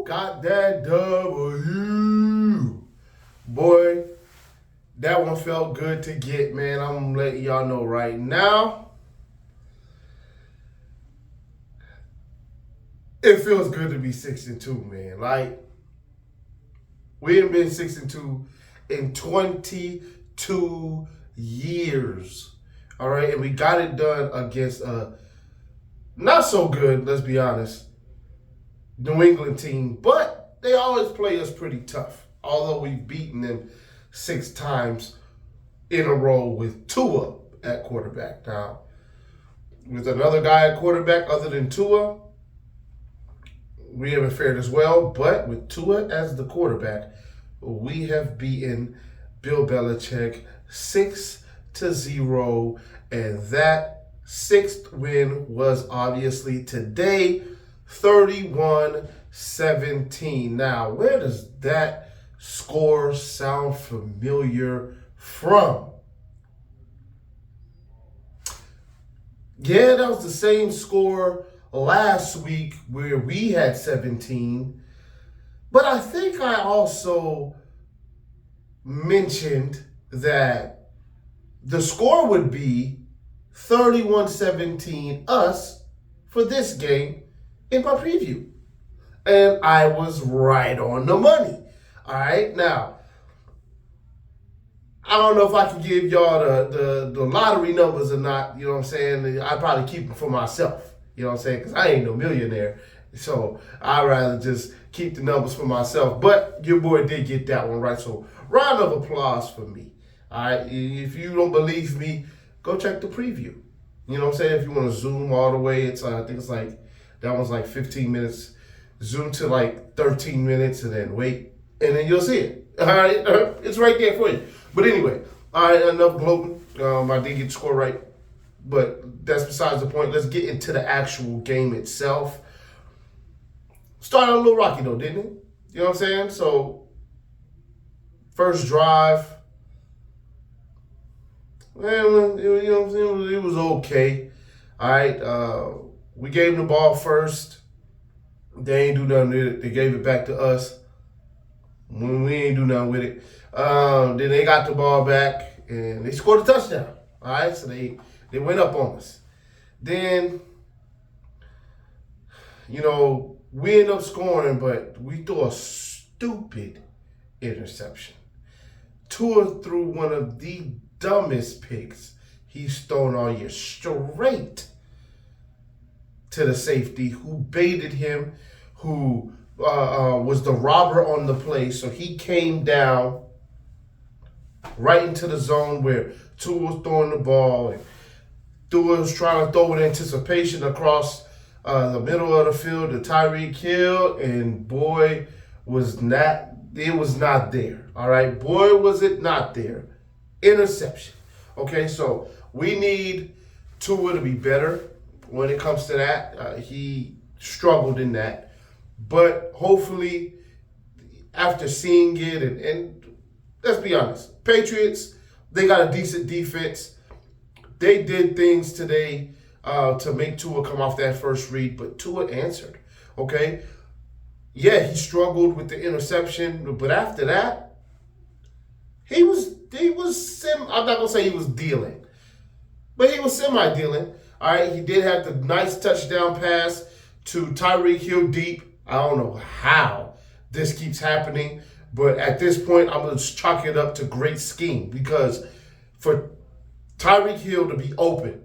got that W. Boy, that one felt good to get, man. I'm letting y'all know right now. It feels good to be 6-2, man. Like, we haven't been 6-2 in 22 years. All right, and we got it done against a not so good, let's be honest, New England team, but they always play us pretty tough. Although we've beaten them 6 times in a row with Tua at quarterback. Now, with another guy at quarterback other than Tua, we haven't fared as well. But with Tua as the quarterback, we have beaten Bill Belichick 6-0, and that 6th win was obviously today, 31-17. Now, where does that score sound familiar from? Yeah, that was the same score last week where we had 17. But I think I also mentioned that the score would be 31-17 us for this game in my preview. And I was right on the money. All right, now, I don't know if I can give y'all the lottery numbers or not, you know what I'm saying? I'd probably keep them for myself, you know what I'm saying? Because I ain't no millionaire. So I'd rather just keep the numbers for myself. But your boy did get that one right. So round of applause for me. All right, if you don't believe me, go check the preview. You know what I'm saying? If you want to zoom all the way, it's I think it's like, that one's like 15 minutes. Zoom to like 13 minutes and then wait. And then you'll see it. All right? It's right there for you. But anyway, all right, enough gloating. I did get the score right. But that's besides the point. Let's get into the actual game itself. Started a little rocky though, didn't it? You know what I'm saying? So, first drive. Man, you know what I'm saying? It was okay. All right. We gave them the ball first. They ain't do nothing with it. They gave it back to us. When we ain't do nothing with it. Then they got the ball back and they scored a touchdown. All right. So they went up on us. Then, you know, we ended up scoring, but we threw a stupid interception. Tua threw one of the dumbest picks he's thrown all year, straight to the safety who baited him, who was the robber on the play. So he came down right into the zone where Tua was throwing the ball, and Tua was trying to throw with anticipation across the middle of the field to Tyreek Hill, and boy, it was not there. All right, boy, was it not there. Interception. Okay, so we need Tua to be better when it comes to that. He struggled in that. But hopefully, after seeing it, and let's be honest, Patriots, they got a decent defense. They did things today to make Tua come off that first read, but Tua answered. Okay? Yeah, he struggled with the interception, but after that, I'm not going to say he was dealing, but he was semi-dealing. All right, he did have the nice touchdown pass to Tyreek Hill deep. I don't know how this keeps happening, but at this point, I'm going to chalk it up to great scheme, because for Tyreek Hill to be open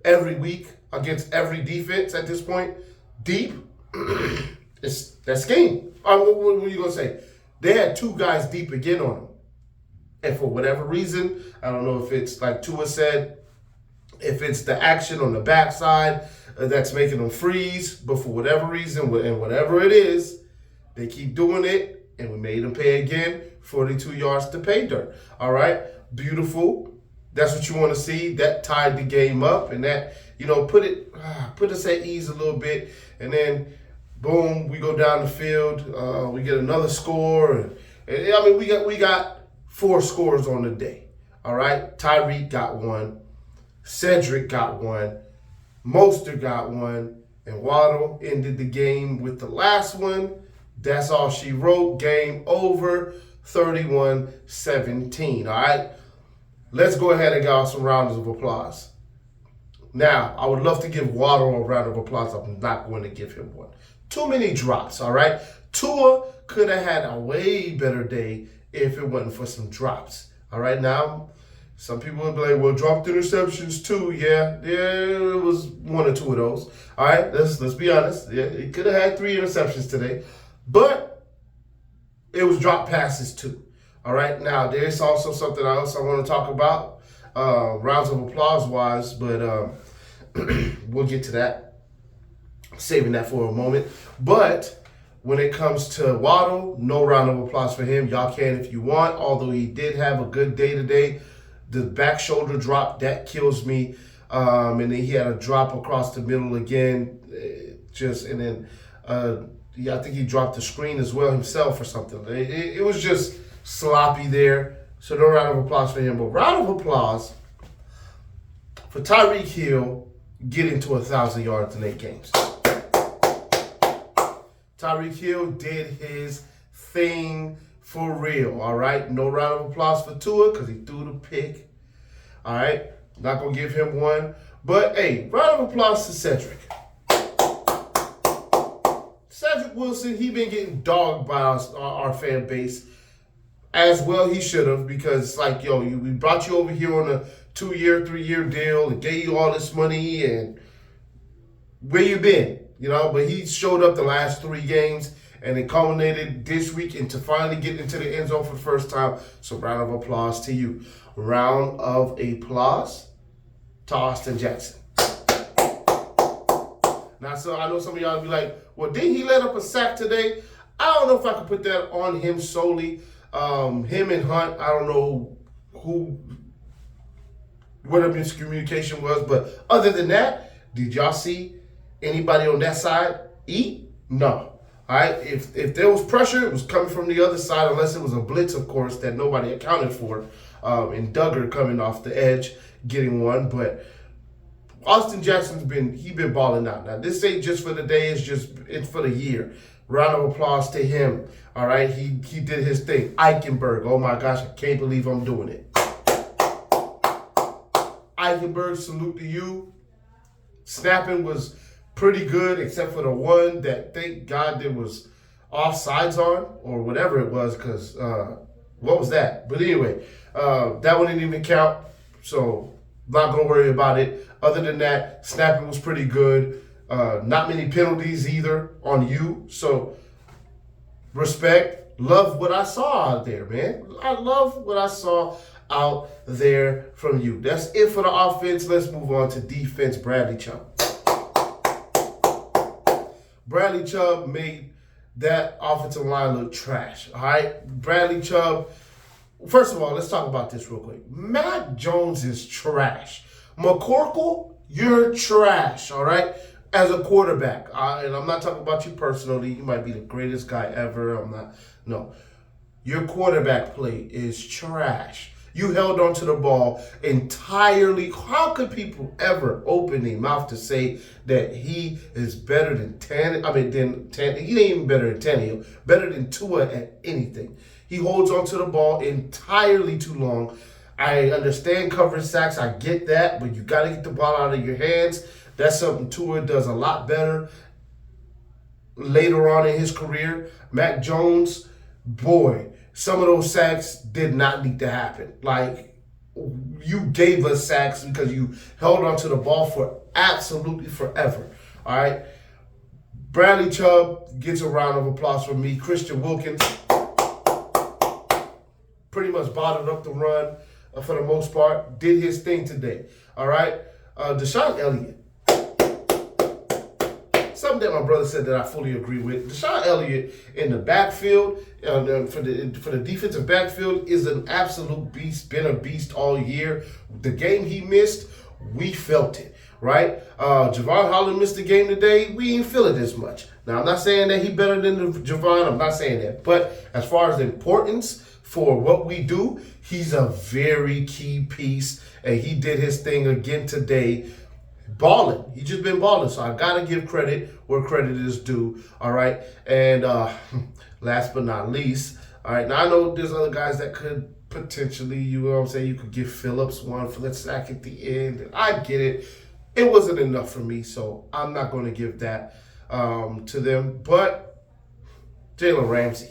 every week against every defense at this point, deep, it's that scheme. What are you going to say? They had 2 guys deep again on him. And for whatever reason, I don't know if it's like Tua said, if it's the action on the backside that's making them freeze, but for whatever reason, and whatever it is, they keep doing it, and we made them pay again, 42 yards to pay dirt. All right, beautiful. That's what you want to see. That tied the game up, and that, you know, put us at ease a little bit, and then boom, we go down the field. We get another score, and I mean, we got 4 scores on the day. All right, Tyreek got 1, Cedric got 1, Mostert got 1, and Waddle ended the game with the last one. That's all she wrote. Game over, 31-17. All right? Let's go ahead and get some rounds of applause. Now, I would love to give Waddle a round of applause. I'm not going to give him one. Too many drops, all right? Tua could have had a way better day if it wasn't for some drops. All right, now, some people would be like, well, dropped interceptions too. Yeah, it was one or two of those. All right, let's be honest. Yeah, he could have had 3 interceptions today, but it was drop passes too. All right, now, there's also something else I want to talk about, rounds of applause wise, but we'll get to that. Saving that for a moment. But when it comes to Waddle, no round of applause for him. Y'all can if you want, although he did have a good day today. The back shoulder drop, that kills me. And then he had a drop across the middle again. I think he dropped the screen as well himself or something. It was just sloppy there. So no round of applause for him. But round of applause for Tyreek Hill getting to 1,000 yards in 8 games. Tyreek Hill did his thing for real, all right? No round of applause for Tua because he threw the pick, all right? Not going to give him one. But, hey, round of applause to Cedric. Cedric Wilson, he been getting dogged by our fan base as well he should have, because it's like, yo, we brought you over here on a 2-year, 3-year deal and gave you all this money, and where you been? You know, but he showed up the last 3 games, and it culminated this week into finally getting into the end zone for the first time. So round of applause to you. Round of applause to Austin Jackson. Now, so I know some of y'all be like, well, didn't he let up a sack today? I don't know if I could put that on him solely. Him and Hunt, I don't know what the miscommunication was, but other than that, did y'all see anybody on that side eat? No. All right. If there was pressure, it was coming from the other side, unless it was a blitz, of course, that nobody accounted for. And Duggar coming off the edge, getting one. But Austin Jackson's been balling out. Now, this ain't just for the day, it's for the year. Round of applause to him. All right. He did his thing. Eichenberg. Oh my gosh, I can't believe I'm doing it. Eichenberg, salute to you. Snapping was pretty good, except for the one that, thank God, there was offsides on, or whatever it was, because what was that? But anyway, that one didn't even count, so not going to worry about it. Other than that, snapping was pretty good. Not many penalties either on you, so respect. Love what I saw out there, man. I love what I saw out there from you. That's it for the offense. Let's move on to defense. Bradley Chubb. Bradley Chubb made that offensive line look trash. All right, Bradley Chubb. First of all, let's talk about this real quick. Mac Jones is trash. McCorkle, you're trash. All right, as a quarterback, and I'm not talking about you personally. You might be the greatest guy ever. I'm not. No, your quarterback play is trash. You held onto the ball entirely. How could people ever open their mouth to say that he is better than Tannehill? He ain't even better than Tannehill. Better than Tua at anything. He holds onto the ball entirely too long. I understand covering sacks. I get that, but you got to get the ball out of your hands. That's something Tua does a lot better later on in his career. Mac Jones, boy, some of those sacks did not need to happen. Like, you gave us sacks because you held onto the ball for absolutely forever. All right? Bradley Chubb gets a round of applause from me. Christian Wilkins pretty much bottled up the run for the most part. Did his thing today. All right? Deshaun Elliott. Something that my brother said that I fully agree with. Deshaun Elliott in the backfield, for the defensive backfield, is an absolute beast. Been a beast all year. The game he missed, we felt it, right? Javon Holland missed the game today. We didn't feel it as much. Now, I'm not saying that he better than Javon. I'm not saying that. But as far as the importance for what we do, he's a very key piece, and he did his thing again today. balling. He just been balling. So I gotta give credit where credit is due. All right. And last but not least, all right. Now I know there's other guys that could potentially, you know what I'm saying, you could give Phillips one for the sack at the end. And I get it. It wasn't enough for me, so I'm not going to give that to them. But Jalen Ramsey,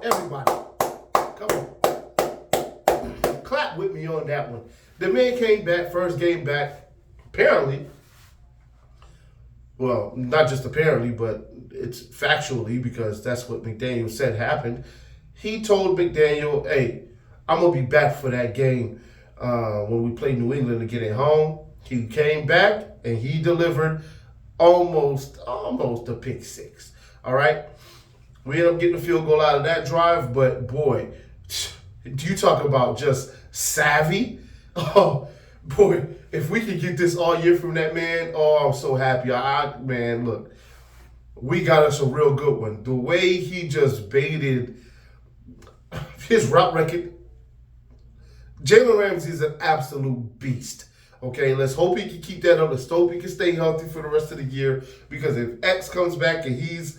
everybody, come on, clap with me on that one. The man came back, first game back, apparently. Well, not just apparently, but it's factually because that's what McDaniel said happened. He told McDaniel, hey, I'm going to be back for that game when we play New England to get it home. He came back and he delivered almost a pick six. All right? We ended up getting a field goal out of that drive, but boy, do you talk about just savvy? Oh, boy, if we could get this all year from that man, oh, I'm so happy. Man, look, we got us a real good one. The way he just baited his route record, Jalen Ramsey is an absolute beast. Okay, let's hope he can keep that up. Let's hope he can stay healthy for the rest of the year. Because if X comes back and he's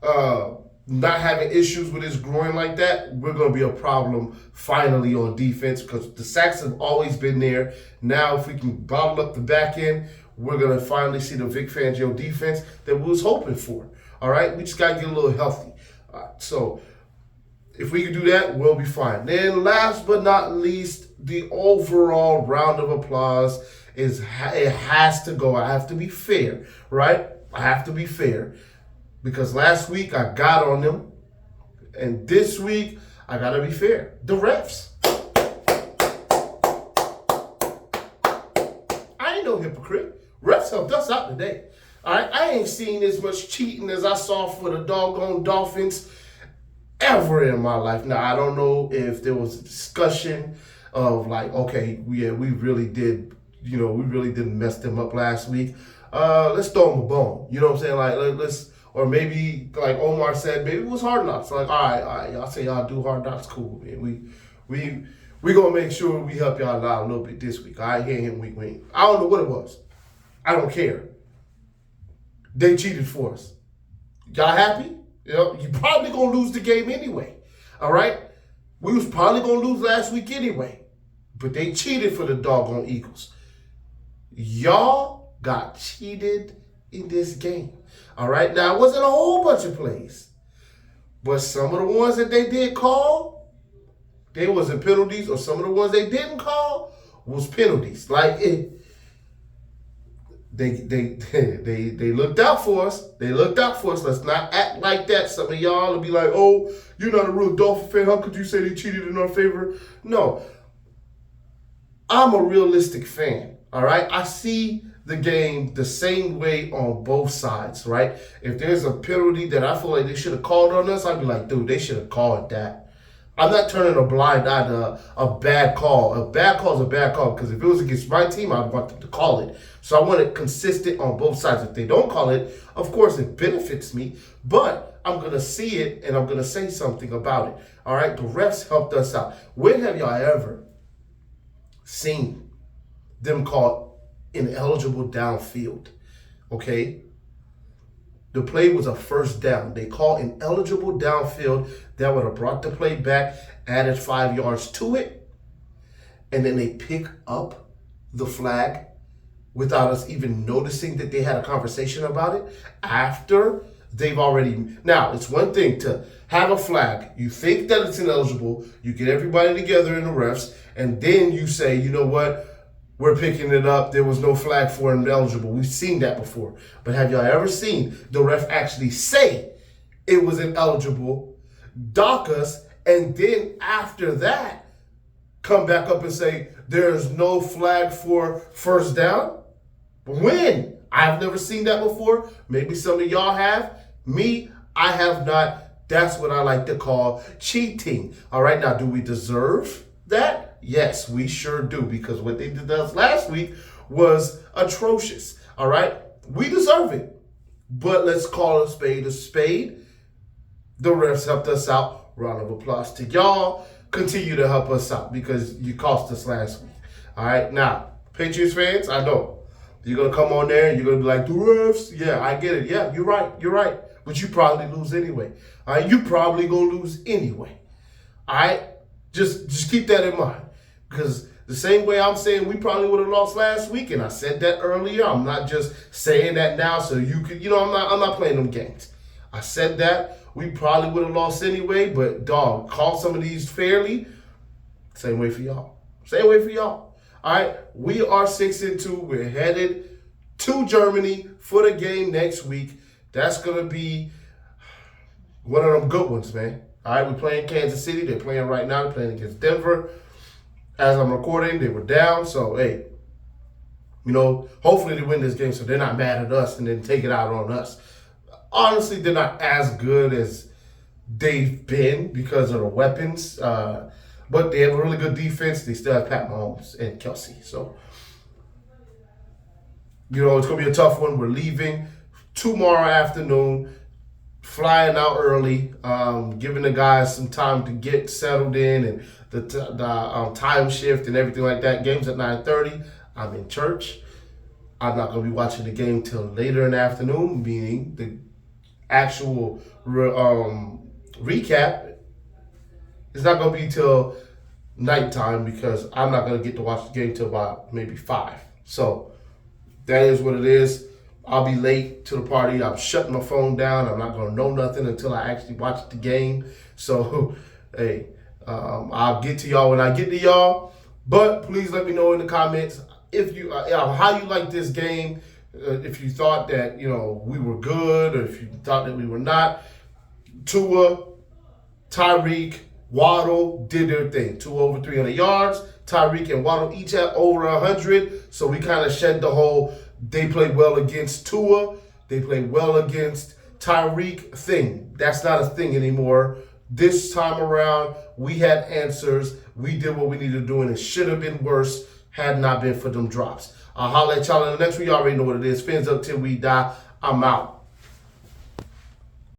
not having issues with his groin like that, we're going to be a problem finally on defense because the sacks have always been there. Now, if we can bottle up the back end, we're going to finally see the Vic Fangio defense that we was hoping for. All right, we just got to get a little healthy. So if we can do that, we'll be fine. Then last but not least, the overall round of applause is it has to go. I have to be fair, right? I have to be fair. Because last week I got on them, and this week I gotta be fair. The refs. I ain't no hypocrite. Refs helped us out today. All right, I ain't seen as much cheating as I saw for the doggone Dolphins ever in my life. Now I don't know if there was a discussion of like, okay, yeah, we really did, we really didn't mess them up last week. Let's throw them a bone. You know what I'm saying? Like let's. Or maybe, like Omar said, maybe it was Hard Knocks. Like, all right, y'all say y'all do Hard Knocks, cool, man. We gonna make sure we help y'all out a little bit this week. All right, him, wink. I don't know what it was. I don't care. They cheated for us. Y'all happy? You probably gonna lose the game anyway. All right? We was probably gonna lose last week anyway. But they cheated for the doggone Eagles. Y'all got cheated in this game. All right, now it wasn't a whole bunch of plays, but some of the ones that they did call, they wasn't penalties, or some of the ones they didn't call was penalties. Like they looked out for us. They looked out for us. Let's not act like that. Some of y'all will be like, "Oh, you're not a real Dolphin fan. How could you say they cheated in our favor?" No, I'm a realistic fan. All right, I see the game the same way on both sides, right? If there's a penalty that I feel like they should have called on us, I'd be like, dude, they should have called that. I'm not turning a blind eye to a bad call. A bad call is a bad call because if it was against my team, I'd want them to call it. So I want it consistent on both sides. If they don't call it, of course, it benefits me, but I'm going to see it and I'm going to say something about it. All right? The refs helped us out. When have y'all ever seen them call ineligible downfield? Okay, the play was a first down. They call ineligible downfield. That would have brought the play back, added 5 yards to it, and then they pick up the flag without us even noticing that they had a conversation about it after they've already. Now, it's one thing to have a flag. You think that it's ineligible. You get everybody together in the refs, and then you say, you know what? We're picking it up. There was no flag for ineligible. We've seen that before. But have y'all ever seen the ref actually say it was ineligible, dock us, and then after that, come back up and say there's no flag for first down? When? I've never seen that before. Maybe some of y'all have. Me, I have not. That's what I like to call cheating. All right, now, do we deserve that? Yes, we sure do, because what they did to us last week was atrocious. All right? We deserve it. But let's call a spade a spade. The refs helped us out. Round of applause to y'all. Continue to help us out because you cost us last week. All right? Now, Patriots fans, I know. You're going to come on there and you're going to be like, the refs. Yeah, I get it. Yeah, you're right. But you probably lose anyway. All right, you probably going to lose anyway. All right, just keep that in mind. Because the same way I'm saying we probably would have lost last week, and I said that earlier. I'm not just saying that now so you could, I'm not playing them games. I said that we probably would have lost anyway, but dog, call some of these fairly. Same way for y'all. Same way for y'all. All right, we are 6-2. We're headed to Germany for the game next week. That's gonna be one of them good ones, man. All right, we're playing Kansas City. They're playing right now. They're playing against Denver. As I'm recording, they were down. So, hey, hopefully they win this game so they're not mad at us and then take it out on us. Honestly, they're not as good as they've been because of the weapons. But they have a really good defense. They still have Pat Mahomes and Kelsey. So, it's going to be a tough one. We're leaving tomorrow afternoon, flying out early, giving the guys some time to get settled in and the time shift and everything like that. Game's at 9:30. I'm in church. I'm not going to be watching the game till later in the afternoon, meaning the actual recap is not going to be till nighttime because I'm not going to get to watch the game till about maybe 5. So that is what it is. I'll be late to the party. I'm shutting my phone down. I'm not going to know nothing until I actually watch the game. So, hey, I'll get to y'all when I get to y'all. But please let me know in the comments if you how you like this game. If you thought that we were good, or if you thought that we were not. Tua, Tyreek, Waddle did their thing. Tua over 300 yards. Tyreek and Waddle each had over 100. So we kind of shed the whole they played well against Tua, they played well against Tyreek thing. That's not a thing anymore. This time around, we had answers. We did what we needed to do, and it should have been worse had not been for them drops. I'll holler at y'all in the next one. You already know what it is. Fins up till we die. I'm out.